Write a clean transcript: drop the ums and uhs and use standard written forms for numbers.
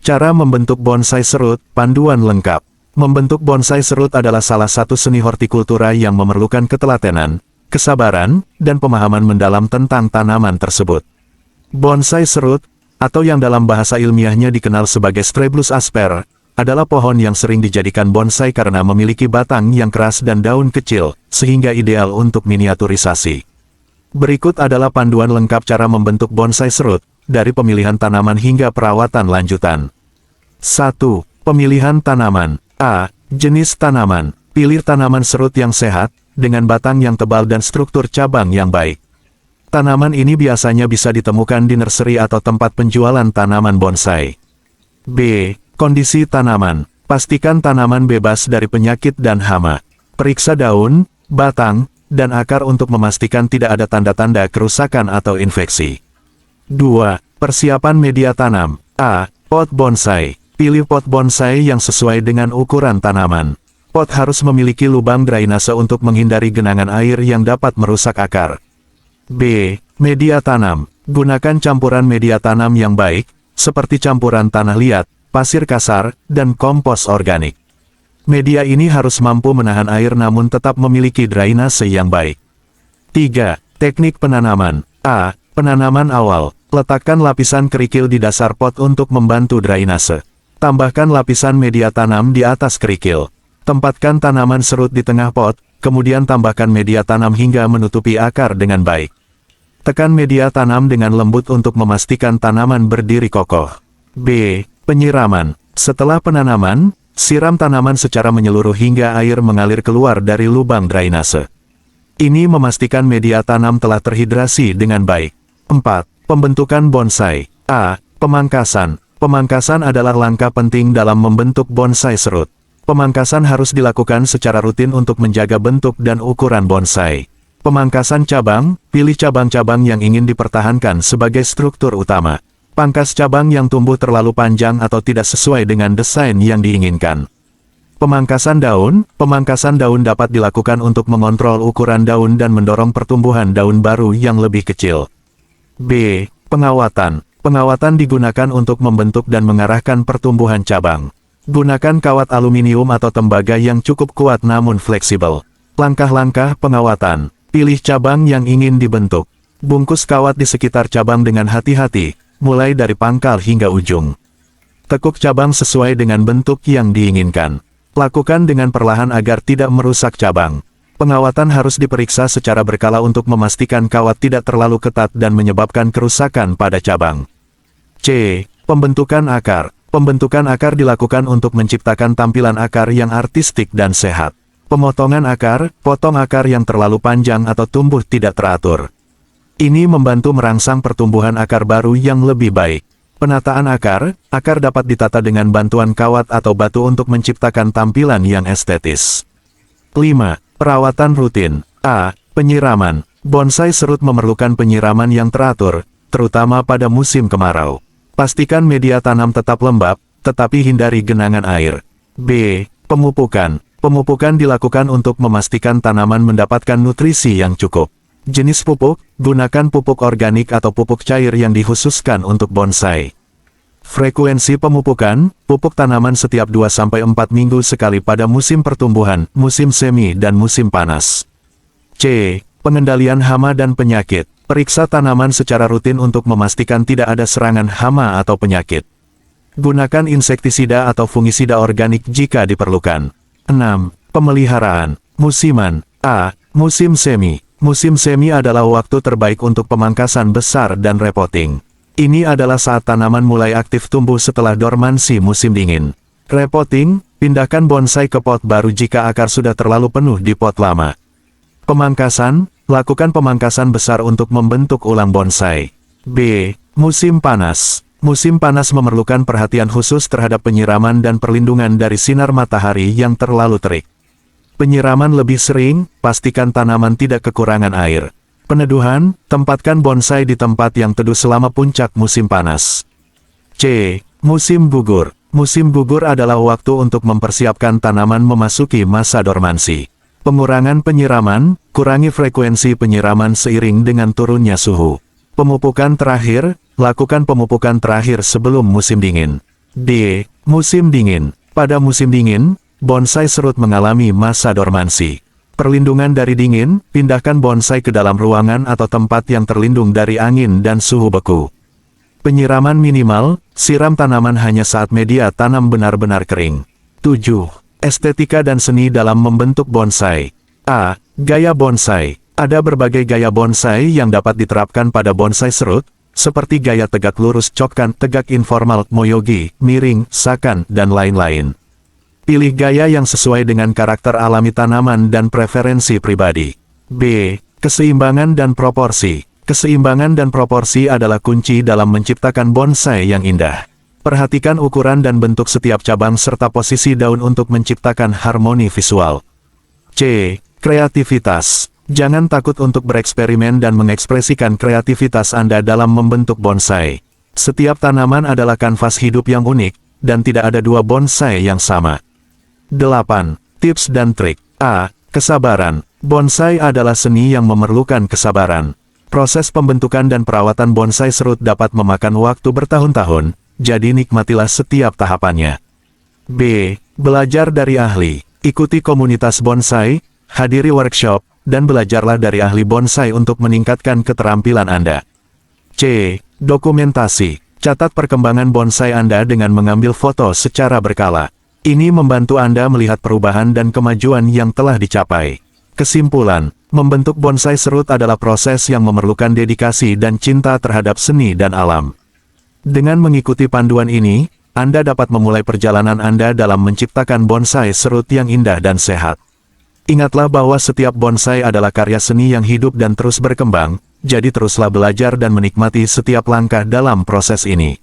Cara membentuk bonsai serut, panduan lengkap. Membentuk bonsai serut adalah salah satu seni hortikultura yang memerlukan ketelatenan, kesabaran, dan pemahaman mendalam tentang tanaman tersebut. Bonsai serut, atau yang dalam bahasa ilmiahnya dikenal sebagai Strabelus asper, adalah pohon yang sering dijadikan bonsai karena memiliki batang yang keras dan daun kecil, sehingga ideal untuk miniaturisasi. Berikut adalah panduan lengkap cara membentuk bonsai serut, dari pemilihan tanaman hingga perawatan lanjutan. 1. Pemilihan tanaman. A. Jenis tanaman. Pilih tanaman serut yang sehat, dengan batang yang tebal dan struktur cabang yang baik. Tanaman ini biasanya bisa ditemukan di nursery atau tempat penjualan tanaman bonsai. B. Kondisi tanaman. Pastikan tanaman bebas dari penyakit dan hama. Periksa daun, batang, dan akar untuk memastikan tidak ada tanda-tanda kerusakan atau infeksi. 2. Persiapan media tanam. A. Pot bonsai. Pilih pot bonsai yang sesuai dengan ukuran tanaman. Pot harus memiliki lubang drainase untuk menghindari genangan air yang dapat merusak akar. B. Media tanam. Gunakan campuran media tanam yang baik, seperti campuran tanah liat, pasir kasar, dan kompos organik. Media ini harus mampu menahan air namun tetap memiliki drainase yang baik. 3. Teknik penanaman. A. Penanaman awal. Letakkan lapisan kerikil di dasar pot untuk membantu drainase. Tambahkan lapisan media tanam di atas kerikil. Tempatkan tanaman serut di tengah pot, kemudian tambahkan media tanam hingga menutupi akar dengan baik. Tekan media tanam dengan lembut untuk memastikan tanaman berdiri kokoh. B. Penyiraman. Setelah penanaman, siram tanaman secara menyeluruh hingga air mengalir keluar dari lubang drainase. Ini memastikan media tanam telah terhidrasi dengan baik. 4. Pembentukan bonsai. A. Pemangkasan. Pemangkasan adalah langkah penting dalam membentuk bonsai serut. Pemangkasan harus dilakukan secara rutin untuk menjaga bentuk dan ukuran bonsai. Pemangkasan cabang, pilih cabang-cabang yang ingin dipertahankan sebagai struktur utama. Pangkas cabang yang tumbuh terlalu panjang atau tidak sesuai dengan desain yang diinginkan. Pemangkasan daun dapat dilakukan untuk mengontrol ukuran daun dan mendorong pertumbuhan daun baru yang lebih kecil. B. Pengawatan. Pengawatan digunakan untuk membentuk dan mengarahkan pertumbuhan cabang. Gunakan kawat aluminium atau tembaga yang cukup kuat namun fleksibel. Langkah-langkah pengawatan. Pilih cabang yang ingin dibentuk. Bungkus kawat di sekitar cabang dengan hati-hati, mulai dari pangkal hingga ujung. Tekuk cabang sesuai dengan bentuk yang diinginkan. Lakukan dengan perlahan agar tidak merusak cabang. Pengawatan harus diperiksa secara berkala untuk memastikan kawat tidak terlalu ketat dan menyebabkan kerusakan pada cabang. C. Pembentukan akar. Pembentukan akar dilakukan untuk menciptakan tampilan akar yang artistik dan sehat. Pemotongan akar, potong akar yang terlalu panjang atau tumbuh tidak teratur. Ini membantu merangsang pertumbuhan akar baru yang lebih baik. Penataan akar dapat ditata dengan bantuan kawat atau batu untuk menciptakan tampilan yang estetis. 5. Perawatan rutin. A. Penyiraman. Bonsai serut memerlukan penyiraman yang teratur, terutama pada musim kemarau. Pastikan media tanam tetap lembab, tetapi hindari genangan air. B. Pemupukan. Pemupukan dilakukan untuk memastikan tanaman mendapatkan nutrisi yang cukup. Jenis pupuk, gunakan pupuk organik atau pupuk cair yang dikhususkan untuk bonsai. Frekuensi pemupukan, pupuk tanaman setiap 2-4 minggu sekali pada musim pertumbuhan, musim semi dan musim panas. C. Pengendalian hama dan penyakit. Periksa tanaman secara rutin untuk memastikan tidak ada serangan hama atau penyakit. Gunakan insektisida atau fungisida organik jika diperlukan. 6. Pemeliharaan. Musiman. A. Musim semi. Musim semi adalah waktu terbaik untuk pemangkasan besar dan repotting. Ini adalah saat tanaman mulai aktif tumbuh setelah dormansi musim dingin. Repotting, pindahkan bonsai ke pot baru jika akar sudah terlalu penuh di pot lama. Pemangkasan, lakukan pemangkasan besar untuk membentuk ulang bonsai. B. Musim panas. Musim panas memerlukan perhatian khusus terhadap penyiraman dan perlindungan dari sinar matahari yang terlalu terik. Penyiraman lebih sering, pastikan tanaman tidak kekurangan air. Peneduhan, tempatkan bonsai di tempat yang teduh selama puncak musim panas. C. Musim gugur. Musim gugur adalah waktu untuk mempersiapkan tanaman memasuki masa dormansi. Pengurangan penyiraman, kurangi frekuensi penyiraman seiring dengan turunnya suhu. Pemupukan terakhir, lakukan pemupukan terakhir sebelum musim dingin. D. Musim dingin. Pada musim dingin, bonsai serut mengalami masa dormansi. Perlindungan dari dingin, pindahkan bonsai ke dalam ruangan atau tempat yang terlindung dari angin dan suhu beku. Penyiraman minimal, siram tanaman hanya saat media tanam benar-benar kering. 7. Estetika dan seni dalam membentuk bonsai. A. Gaya bonsai. Ada berbagai gaya bonsai yang dapat diterapkan pada bonsai serut, seperti gaya tegak lurus cokkan, tegak informal, moyogi, miring, sakan, dan lain-lain. Pilih gaya yang sesuai dengan karakter alami tanaman dan preferensi pribadi. B. Keseimbangan dan proporsi. Keseimbangan dan proporsi adalah kunci dalam menciptakan bonsai yang indah. Perhatikan ukuran dan bentuk setiap cabang serta posisi daun untuk menciptakan harmoni visual. C. Kreativitas. Jangan takut untuk bereksperimen dan mengekspresikan kreativitas Anda dalam membentuk bonsai. Setiap tanaman adalah kanvas hidup yang unik, dan tidak ada dua bonsai yang sama. 8. Tips dan trik. A. Kesabaran. Bonsai adalah seni yang memerlukan kesabaran. Proses pembentukan dan perawatan bonsai serut dapat memakan waktu bertahun-tahun, jadi nikmatilah setiap tahapannya. B. Belajar dari ahli. Ikuti komunitas bonsai, hadiri workshop, dan belajarlah dari ahli bonsai untuk meningkatkan keterampilan Anda. C. Dokumentasi. Catat perkembangan bonsai Anda dengan mengambil foto secara berkala. Ini membantu Anda melihat perubahan dan kemajuan yang telah dicapai. Kesimpulan, membentuk bonsai serut adalah proses yang memerlukan dedikasi dan cinta terhadap seni dan alam. Dengan mengikuti panduan ini, Anda dapat memulai perjalanan Anda dalam menciptakan bonsai serut yang indah dan sehat. Ingatlah bahwa setiap bonsai adalah karya seni yang hidup dan terus berkembang, jadi teruslah belajar dan menikmati setiap langkah dalam proses ini.